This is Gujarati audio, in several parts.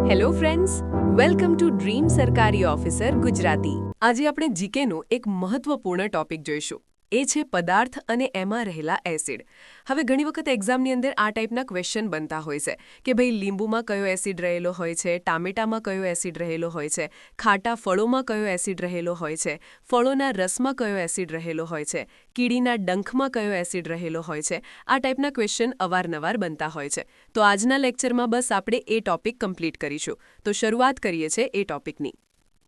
Hello friends, welcome to dream સરકારી ઓફિસર ગુજરાતી. આજે આપણે જીકેનો એક મહત્વપૂર્ણ ટોપિક જોઈશું. એ છે પદાર્થ અને એમાં રહેલા એસિડ. હવે ઘણી વખત એક્ઝામની અંદર આ ટાઈપના ક્વેશ્ચન બનતા હોય છે કે ભાઈ લીંબુમાં કયો એસિડ રહેલો હોય છે, ટામેટામાં કયો એસિડ રહેલો હોય છે, ખાટા ફળોમાં કયો એસિડ રહેલો હોય છે, ફળોના રસમાં કયો એસિડ રહેલો હોય છે, કીડીના ડંખમાં કયો એસિડ રહેલો હોય છે. આ ટાઈપના ક્વેશ્ચન અવારનવાર બનતા હોય છે. તો આજના લેક્ચરમાં બસ આપણે એ ટોપિક કમ્પ્લીટ કરીશું. તો શરૂઆત કરીએ છીએ એ ટોપિકની.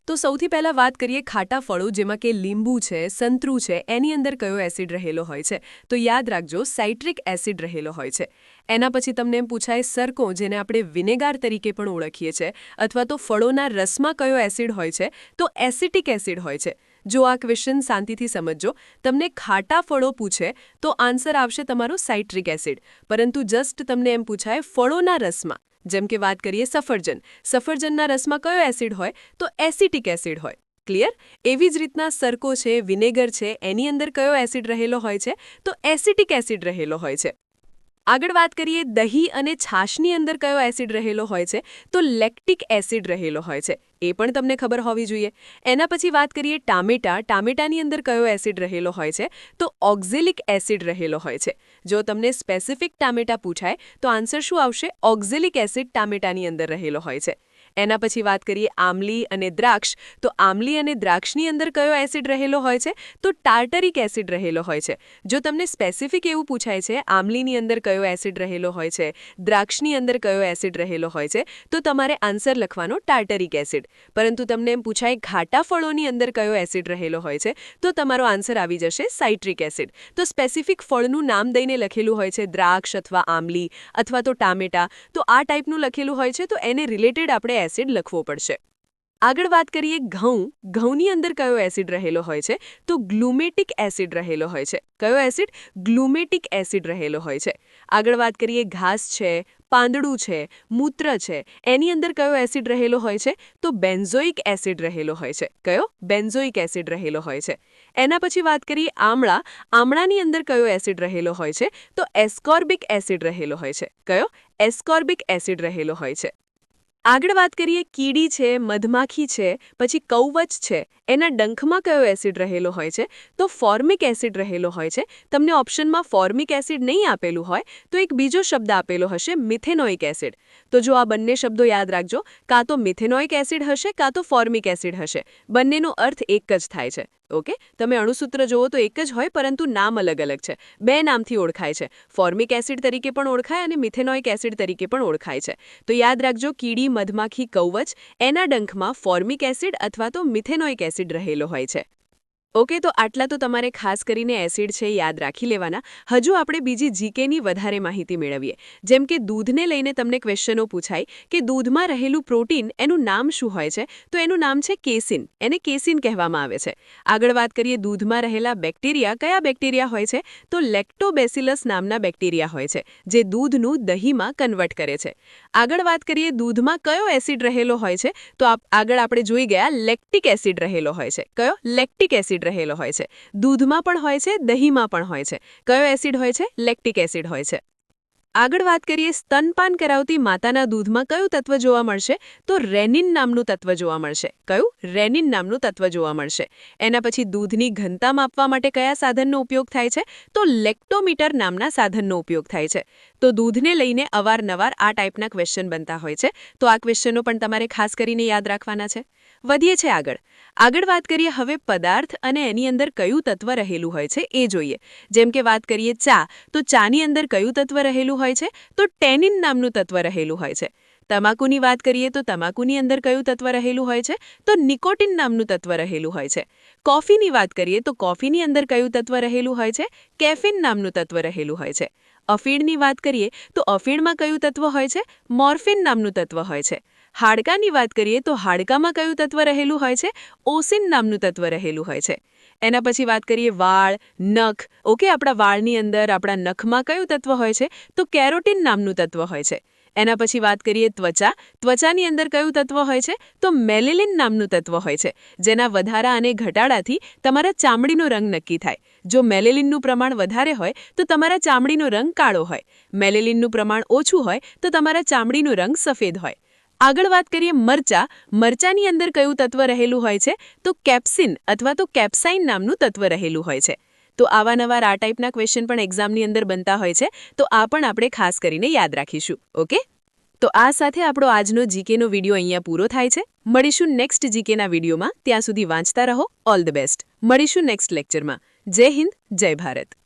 તો સૌથી પહેલાં વાત કરીએ ખાટા ફળો જેમાં કે લીંબુ છે, સંતરું છે, એની અંદર કયો એસિડ રહેલો હોય છે. તો યાદ રાખજો, સાઇટ્રિક એસિડ રહેલો હોય છે. એના પછી તમને એમ પૂછાય સરકો, જેને આપણે વિનેગાર તરીકે પણ ઓળખીએ છીએ, અથવા તો ફળોના રસમાં કયો એસિડ હોય છે. તો એસિટિક એસિડ હોય છે. જો આ ક્વેશ્ચન શાંતિથી સમજજો. તમને ખાટા ફળો પૂછે તો આન્સર આવશે તમારો સાઇટ્રિક એસિડ. પરંતુ જસ્ટ તમને એમ પૂછાય ફળોના રસમાં, જેમ કે વાત કરીએ સફરજનના રસમાં કયો એસિડ હોય. તો એસિટિક એસિડ હોય. ક્લિયર? એવી જ રીતના સરકો છે, વિનેગર છે, એની અંદર કયો એસિડ રહેલો હોય છે. તો એસિટિક એસિડ રહેલો હોય છે. આગળ વાત કરીએ દહીં અને છાશની અંદર કયો એસિડ રહેલો હોય છે. તો લેક્ટિક એસિડ રહેલો હોય છે. એ પણ તમને ખબર હોવી જોઈએ. એના પછી વાત કરીએ ટામેટાની અંદર કયો એસિડ રહેલો હોય છે. તો ઓક્ઝેલિક એસિડ રહેલો હોય છે. જો તમને સ્પેસિફિક ટામેટા પૂછાય તો આન્સર શું આવશે? ઓક્ઝેલિક એસિડ ટામેટાની અંદર રહેલો હોય છે. એના પછી વાત કરીએ આમલી અને દ્રાક્ષ. તો આમલી અને દ્રાક્ષની અંદર કયો એસિડ રહેલો હોય છે. તો ટાર્ટરિક એસિડ રહેલો હોય છે. જો તમને સ્પેસિફિક એવું પૂછાય છે આમલીની અંદર કયો એસિડ રહેલો હોય છે, દ્રાક્ષની અંદર કયો એસિડ રહેલો હોય છે, તો તમારે આન્સર લખવાનો ટાર્ટરિક એસિડ. પરંતુ તમને એમ પૂછાય ઘાટા ફળોની અંદર કયો એસિડ રહેલો હોય છે, તો તમારો આન્સર આવી જશે સાઇટ્રિક એસિડ. તો સ્પેસિફિક ફળનું નામ દઈને લખેલું હોય છે દ્રાક્ષ અથવા આમલી અથવા તો ટામેટા, તો આ ટાઈપનું લખેલું હોય છે તો એને રિલેટેડ આપણે એસિડ લખવો પડશે. આગળ વાત કરીએ ઘઉંની અંદર કયો એસિડ રહેલો હોય છે. તો ગ્લુમેટિક એસિડ રહેલો હોય છે. કયો એસિડ? ગ્લુમેટિક એસિડ રહેલો હોય છે. આગળ વાત કરીએ ઘાસ છે, પાંદડું છે, મૂત્ર છે, એની અંદર કયો એસિડ રહેલો હોય છે. તો બેન્ઝોઇક એસિડ રહેલો હોય છે. કયો? બેન્ઝોઇક એસિડ રહેલો હોય છે. એના પછી વાત કરીએ આમળાની અંદર કયો એસિડ રહેલો હોય છે. તો એસ્કોર્બિક એસિડ રહેલો હોય છે. કયો? એસ્કોર્બિક એસિડ રહેલો હોય છે. આગળ વાત કરીએ કીડી છે, મધમાખી છે, પછી કૌવચ છે, એના ડંખમાં કયો એસિડ રહેલો હોય છે. તો ફોર્મિક એસિડ રહેલો હોય છે. તમને ઓપ્શનમાં ફોર્મિક એસિડ નહીં આપેલું હોય તો એક બીજો શબ્દ આપેલો હશે, મિથેનોઇક એસિડ. તો જો આ બંને શબ્દો યાદ રાખજો, કાં તો મિથેનોઇક એસિડ હશે કાં તો ફોર્મિક એસિડ હશે. બંનેનો અર્થ એક જ થાય છે. ઓકે, તમે અણુસૂત્ર જુઓ તો એક જ હોય પરંતુ નામ અલગ અલગ છે. બે નામથી ઓળખાય છે. ફોર્મિક એસિડ તરીકે પણ ઓળખાય અને મિથેનોઇક એસિડ તરીકે પણ ઓળખાય છે. તો યાદ રાખજો, કીડી, મધમાખી, કૌવચ, એના ડંખમાં ફોર્મિક એસિડ અથવા તો મિથેનોઇક એસિડ રહેલો હોય છે. ઓકે, તો આટલા તો તમારે ખાસ કરીને એસિડ છે યાદ રાખી લેવાના. હજુ આપણે બીજી જીકેની વધારે માહિતી મેળવીએ. જેમ કે દૂધને લઈને તમને ક્વેશ્ચનો પૂછાય કે દૂધમાં રહેલું પ્રોટીન, એનું નામ શું હોય છે. તો એનું નામ છે કેસીન. એને કેસીન કહેવામાં આવે છે. આગળ વાત કરીએ દૂધમાં રહેલા બેક્ટેરિયા. કયા બેક્ટેરિયા હોય છે. તો લેક્ટોબેસિલસ નામના બેક્ટેરિયા હોય છે, જે દૂધનું દહીંમાં કન્વર્ટ કરે છે. આગળ વાત કરીએ દૂધમાં કયો એસિડ રહેલો હોય છે. તો આગળ આપણે જોઈ ગયા લેક્ટિક એસિડ રહેલો હોય છે. કયો? લેક્ટિક એસિડ રહેલો હોય છે. દૂધમાં પણ હોય છે, દહીંમાં પણ હોય છે. કયો એસિડ હોય છે? લેક્ટિક એસિડ હોય છે. આગળ વાત કરીએ સ્તનપાન કરાવતી માતાના દૂધમાં કયું તત્વ જોવા મળશે. તો રેનિન નામનું તત્વ જોવા મળશે. કયું? રેનિન નામનું તત્વ જોવા મળશે. એના પછી દૂધની ઘનતા માપવા માટે કયા સાધનનો ઉપયોગ થાય છે. તો લેક્ટોમીટર નામના સાધનનો ઉપયોગ થાય છે. તો દૂધને લઈને અવારનવાર આ ટાઈપના ક્વેશ્ચન બનતા હોય છે. તો આ ક્વેશ્ચનો પણ તમારે ખાસ કરીને યાદ રાખવાના છે. વધીએ છે આગળ વાત કરીએ હવે પદાર્થ અને એની અંદર કયું તત્વ રહેલું હોય છે એ જોઈએ. જેમ કે વાત કરીએ ચા, તો ચાની અંદર કયું તત્વ રહેલું હોય છે. તો ટેનિન નામનું તત્વ રહેલું હોય છે. તમાકુની વાત કરીએ તો તમાકુની અંદર કયું તત્વ રહેલું હોય છે. તો નિકોટિન નામનું તત્વ રહેલું હોય છે. કોફીની વાત કરીએ તો કોફીની અંદર કયું તત્વ રહેલું હોય છે. કેફીન નામનું તત્વ રહેલું હોય છે. અફીણની વાત કરીએ તો અફીણમાં કયું તત્વ હોય છે. મોર્ફિન નામનું તત્વ હોય છે. હાડકાની વાત કરીએ તો હાડકામાં કયું તત્વ રહેલું હોય છે. ઓસિન નામનું તત્વ રહેલું હોય છે. એના પછી વાત કરીએ વાળ, નખ. ઓકે, આપણા વાળની અંદર, આપણા નખમાં કયું તત્વ હોય છે. તો કેરોટીન નામનું તત્વ હોય છે. એના પછી વાત કરીએ ત્વચાની અંદર કયું તત્વ હોય છે. તો મેલેલિન નામનું તત્વ હોય છે, જેના વધારા અને ઘટાડાથી તમારા ચામડીનો રંગ નક્કી થાય. જો મેલેલિનનું પ્રમાણ વધારે હોય તો તમારા ચામડીનો રંગ કાળો હોય. મેલેલિનનું પ્રમાણ ઓછું હોય તો તમારા ચામડીનો રંગ સફેદ હોય. આગળ વાત કરીએ મરચાની અંદર કયું તત્વ રહેલું હોય છે તો કેપ્સિન અથવા તો કેપ્સાઇન નામનું તત્વ રહેલું હોય છે. તો આવા નવા આ ટાઈપના ક્વેશ્ચન પણ એક્ઝામની અંદર બનતા હોય છે, તો આ પણ આપણે ખાસ કરીને યાદ રાખીશું. ઓકે, તો આ સાથે આપણો આજનો જીકેનો વિડીયો અહીંયા પૂરો થાય છે. મળીશું નેક્સ્ટ જીકેના વિડીયોમાં. ત્યાં સુધી વાંચતા રહો. All the best. મળીશું નેક્સ્ટ લેક્ચરમાં. જય હિન્દ, જય ભારત.